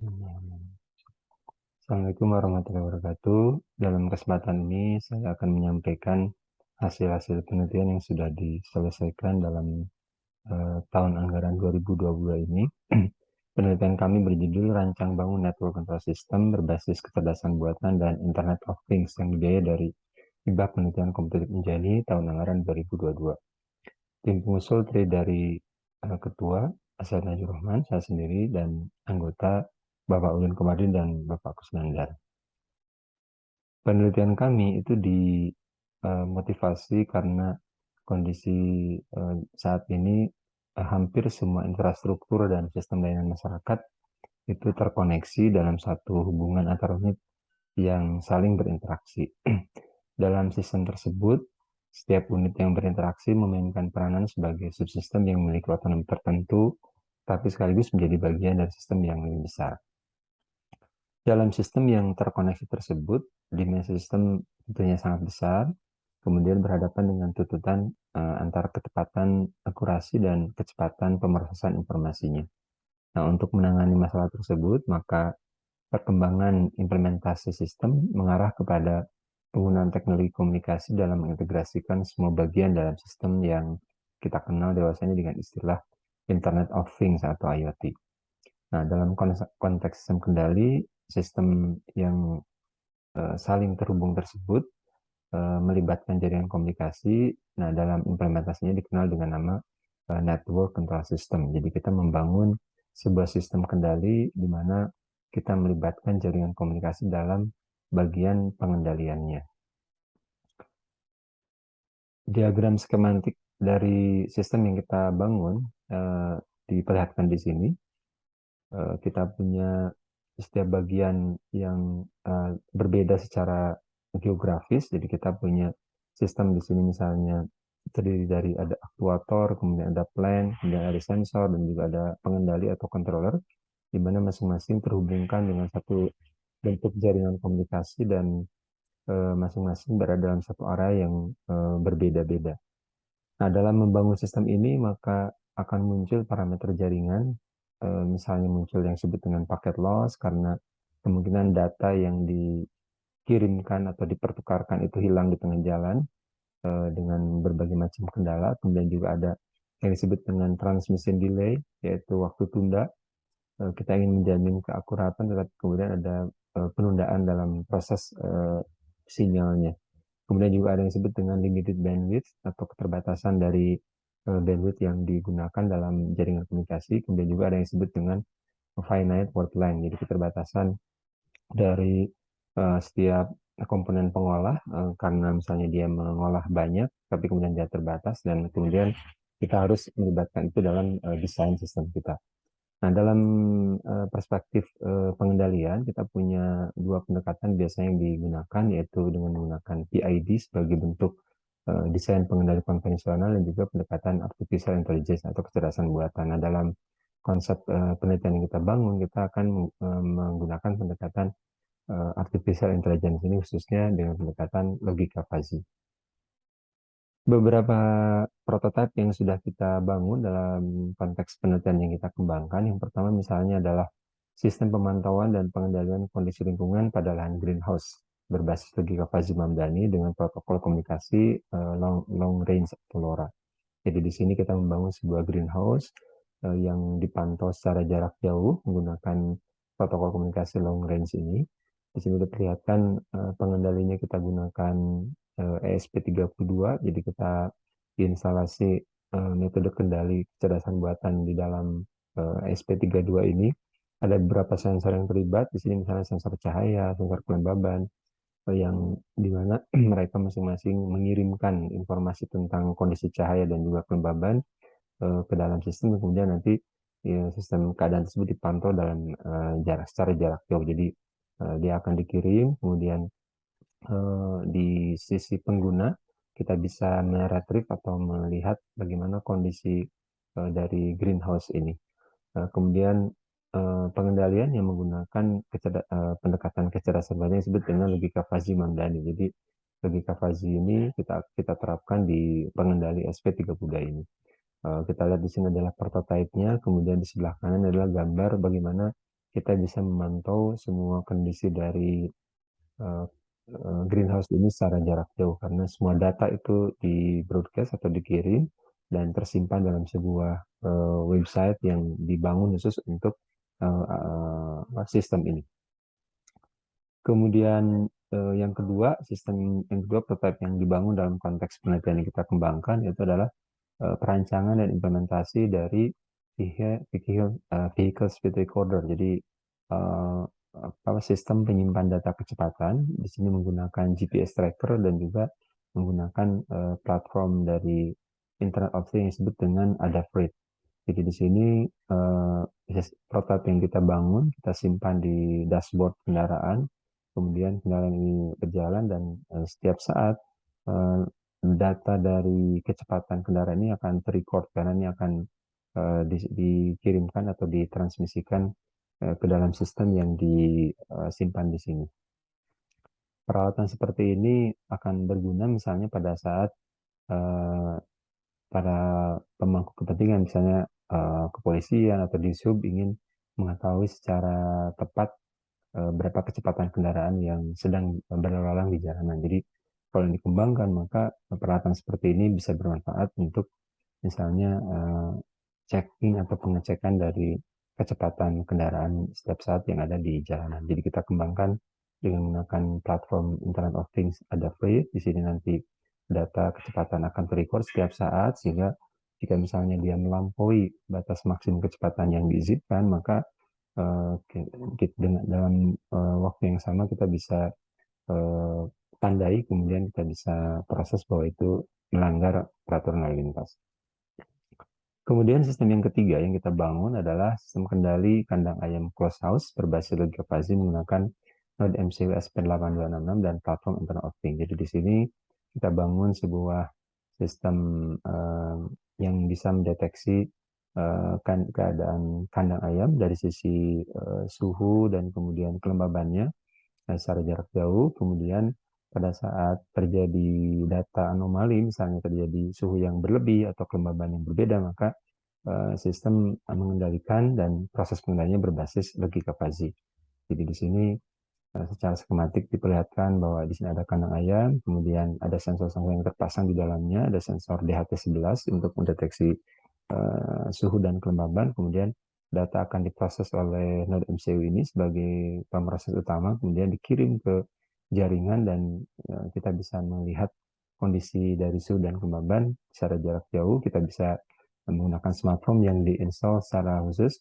Assalamualaikum warahmatullahi wabarakatuh. Dalam kesempatan ini saya akan menyampaikan hasil-hasil penelitian yang sudah diselesaikan dalam tahun anggaran 2022 ini. Penelitian kami berjudul Rancang Bangun Network Control System berbasis kecerdasan buatan dan Internet of Things yang dibiayai dari Hibah Penelitian Kompetitif Menjadi tahun anggaran 2022. Tim pengusul terdiri dari Ketua Asad Najur Rahman, saya sendiri, dan anggota Bapak Ulun Komarudin dan Bapak Kusnandar. Penelitian kami itu dimotivasi karena kondisi saat ini hampir semua infrastruktur dan sistem layanan masyarakat itu terkoneksi dalam satu hubungan antar unit yang saling berinteraksi. Dalam sistem tersebut, setiap unit yang berinteraksi memainkan peranan sebagai subsistem yang memiliki otonomi tertentu, tapi sekaligus menjadi bagian dari sistem yang lebih besar. Dalam sistem yang terkoneksi tersebut, dimensi sistem tentunya sangat besar, kemudian berhadapan dengan tuntutan antara ketepatan, akurasi, dan kecepatan pemrosesan informasinya. Nah, untuk menangani masalah tersebut, maka perkembangan implementasi sistem mengarah kepada penggunaan teknologi komunikasi dalam mengintegrasikan semua bagian dalam sistem yang kita kenal dewasanya dengan istilah Internet of Things atau IoT. Nah, dalam konteks sistem kendali, sistem yang saling terhubung tersebut melibatkan jaringan komunikasi. Nah, dalam implementasinya dikenal dengan nama Network Control System. Jadi kita membangun sebuah sistem kendali di mana kita melibatkan jaringan komunikasi dalam bagian pengendaliannya. Diagram skematik dari sistem yang kita bangun diperlihatkan di sini. Kita punya setiap bagian yang berbeda secara geografis. Jadi kita punya sistem di sini misalnya terdiri dari ada aktuator, kemudian ada plan, kemudian ada sensor, dan juga ada pengendali atau controller, di mana masing-masing terhubungkan dengan satu bentuk jaringan komunikasi dan masing-masing berada dalam satu area yang berbeda-beda. Nah, dalam membangun sistem ini maka akan muncul parameter jaringan, misalnya muncul yang disebut dengan paket loss karena kemungkinan data yang dikirimkan atau dipertukarkan itu hilang di tengah jalan dengan berbagai macam kendala. Kemudian juga ada yang disebut dengan transmission delay, yaitu waktu tunda. Kita ingin menjamin keakuratan, tetapi kemudian ada penundaan dalam proses sinyalnya. Kemudian juga ada yang disebut dengan limited bandwidth atau keterbatasan dari bandwidth yang digunakan dalam jaringan komunikasi. Kemudian juga ada yang disebut dengan finite word line, jadi keterbatasan dari setiap komponen pengolah karena misalnya dia mengolah banyak, tapi kemudian dia terbatas dan kemudian kita harus melibatkan itu dalam desain sistem kita. Nah, dalam perspektif pengendalian, kita punya dua pendekatan biasanya yang digunakan, yaitu dengan menggunakan PID sebagai bentuk desain pengendali konvensional dan juga pendekatan artificial intelligence atau kecerdasan buatan. Nah, dalam konsep penelitian yang kita bangun, kita akan menggunakan pendekatan artificial intelligence ini khususnya dengan pendekatan logika fuzzy. Beberapa prototipe yang sudah kita bangun dalam konteks penelitian yang kita kembangkan. Yang pertama misalnya adalah sistem pemantauan dan pengendalian kondisi lingkungan pada lahan greenhouse berbasis logika fuzzy Mamdani dengan protokol komunikasi long range atau LoRa. Jadi di sini kita membangun sebuah greenhouse yang dipantau secara jarak jauh menggunakan protokol komunikasi long range ini. Di sini diperlihatkan pengendalinya kita gunakan ESP32, jadi kita instalasi metode kendali kecerdasan buatan di dalam ESP32 ini. Ada beberapa sensor yang terlibat, di sini misalnya sensor cahaya, sensor kelembaban, yang dimana mereka masing-masing mengirimkan informasi tentang kondisi cahaya dan juga kelembaban ke dalam sistem, dan kemudian nanti sistem keadaan tersebut dipantau dalam secara jarak jauh. Jadi dia akan dikirim, kemudian di sisi pengguna kita bisa meretrieve atau melihat bagaimana kondisi dari greenhouse ini. Kemudian pengendalian yang menggunakan pendekatan kecerdasan buatan yang disebut dengan logika fuzzy Mamdani. Jadi logika fuzzy ini kita terapkan di pengendali SP32 ini. Kita lihat di sini adalah prototipenya, kemudian di sebelah kanan adalah gambar bagaimana kita bisa memantau semua kondisi dari eh, greenhouse ini secara jarak jauh karena semua data itu di broadcast atau dikirim dan tersimpan dalam sebuah website yang dibangun khusus untuk sistem ini. Kemudian yang kedua prototipe yang dibangun dalam konteks penelitian yang kita kembangkan itu adalah perancangan dan implementasi dari vehicle speed recorder. Jadi eh, sistem penyimpan data kecepatan di sini menggunakan GPS tracker dan juga menggunakan platform dari Internet of Things yang disebut dengan Adafruit. Jadi di sini prototipe yang kita bangun kita simpan di dashboard kendaraan. Kemudian kendaraan ini berjalan dan setiap saat eh, data dari kecepatan kendaraan ini akan terrecord karena ini akan dikirimkan atau ditransmisikan ke dalam sistem yang disimpan di sini. Peralatan seperti ini akan berguna misalnya pada saat eh, para pemangku kepentingan, misalnya kepolisian atau Dishub ingin mengetahui secara tepat berapa kecepatan kendaraan yang sedang berlalu lalang di jalanan. Jadi kalau dikembangkan maka peralatan seperti ini bisa bermanfaat untuk misalnya checking atau pengecekan dari kecepatan kendaraan setiap saat yang ada di jalanan. Jadi kita kembangkan dengan menggunakan platform Internet of Things Adafruit. Di sini nanti data kecepatan akan terrecord setiap saat sehingga jika misalnya dia melampaui batas maksimum kecepatan yang diizinkan, maka dengan dalam waktu yang sama kita bisa eh, tandai, kemudian kita bisa proses bahwa itu melanggar peraturan lalu lintas. Kemudian sistem yang ketiga yang kita bangun adalah sistem kendali kandang ayam closed house berbasis logika fuzzy menggunakan Node MCU SP8266 dan platform Internet of Things. Jadi di sini kita bangun sebuah sistem yang bisa mendeteksi keadaan kandang ayam dari sisi suhu dan kemudian kelembabannya secara jarak jauh. Kemudian pada saat terjadi data anomali, misalnya terjadi suhu yang berlebih atau kelembaban yang berbeda, maka sistem mengendalikan dan proses pengendaliannya berbasis logika fuzzy. Jadi di sini secara skematik diperlihatkan bahwa di sini ada kandang ayam, kemudian ada sensor-sensor yang terpasang di dalamnya, ada sensor DHT11 untuk mendeteksi suhu dan kelembaban, kemudian data akan diproses oleh node MCU ini sebagai pemroses utama, kemudian dikirim ke jaringan dan kita bisa melihat kondisi dari suhu dan kelembaban secara jarak jauh. Kita bisa menggunakan smartphone yang diinstal secara khusus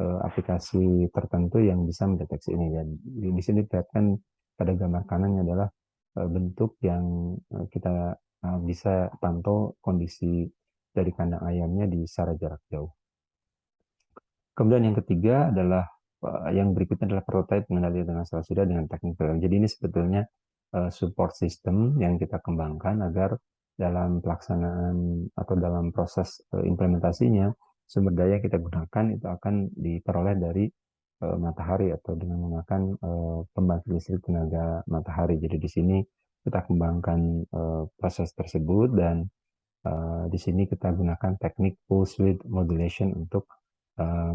aplikasi tertentu yang bisa mendeteksi ini. Dan di sini dilihatkan pada gambar kanannya adalah bentuk yang kita bisa pantau kondisi dari kandang ayamnya di secara jarak jauh. Kemudian yang ketiga adalah yang berikutnya adalah prototipe pengendali dengan skala sudah dengan teknik program. Jadi ini sebetulnya support system yang kita kembangkan agar dalam pelaksanaan atau dalam proses implementasinya sumber daya yang kita gunakan itu akan diperoleh dari matahari atau dengan menggunakan pembangkit listrik tenaga matahari. Jadi di sini kita kembangkan proses tersebut dan di sini kita gunakan teknik pulse width modulation untuk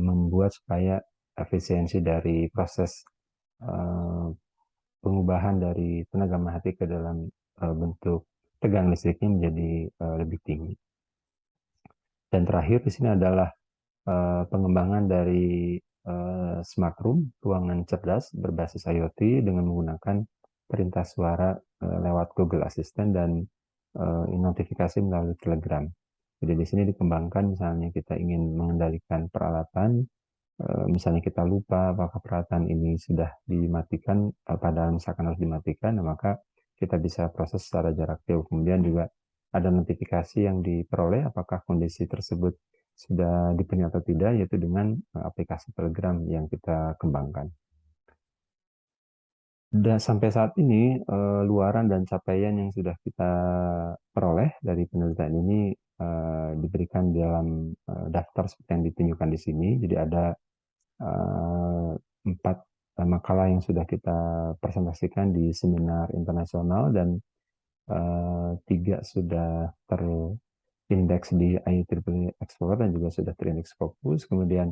membuat supaya efisiensi dari proses uh, pengubahan dari tenaga matahari ke dalam bentuk tegangan listriknya menjadi lebih tinggi. Dan terakhir di sini adalah pengembangan dari smart room, ruangan cerdas berbasis IoT dengan menggunakan perintah suara lewat Google Assistant dan notifikasi melalui Telegram. Jadi di sini dikembangkan misalnya kita ingin mengendalikan peralatan, misalnya kita lupa apakah peralatan ini sudah dimatikan, padahal misalkan harus dimatikan, nah maka kita bisa proses secara jarak jauh. Kemudian juga ada notifikasi yang diperoleh apakah kondisi tersebut sudah dipenuhi atau tidak, yaitu dengan aplikasi Telegram yang kita kembangkan. Dan sampai saat ini, luaran dan capaian yang sudah kita peroleh dari penelitian ini diberikan dalam daftar seperti yang ditunjukkan di sini. Jadi ada 4 makalah yang sudah kita presentasikan di seminar internasional dan 3 sudah terindeks di IEEE Explorer dan juga sudah terindeks Scopus. Kemudian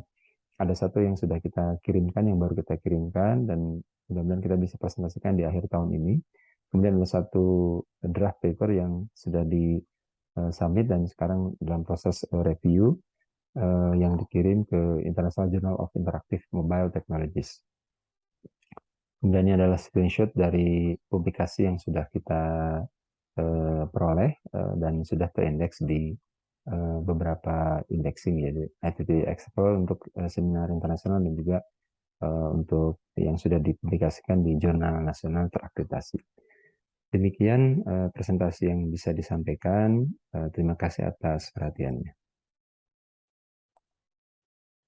ada satu yang sudah kita kirimkan, yang baru kita kirimkan, dan mudah-mudahan kita bisa presentasikan di akhir tahun ini. Kemudian ada satu draft paper yang sudah di submit dan sekarang dalam proses review yang dikirim ke International Journal of Interactive Mobile Technologies. Kemudian ini adalah screenshot dari publikasi yang sudah kita peroleh dan sudah terindeks di beberapa indexing, ya, ITT Expo untuk seminar internasional dan juga untuk yang sudah dipublikasikan di jurnal nasional terakreditasi. Demikian presentasi yang bisa disampaikan. Terima kasih atas perhatiannya.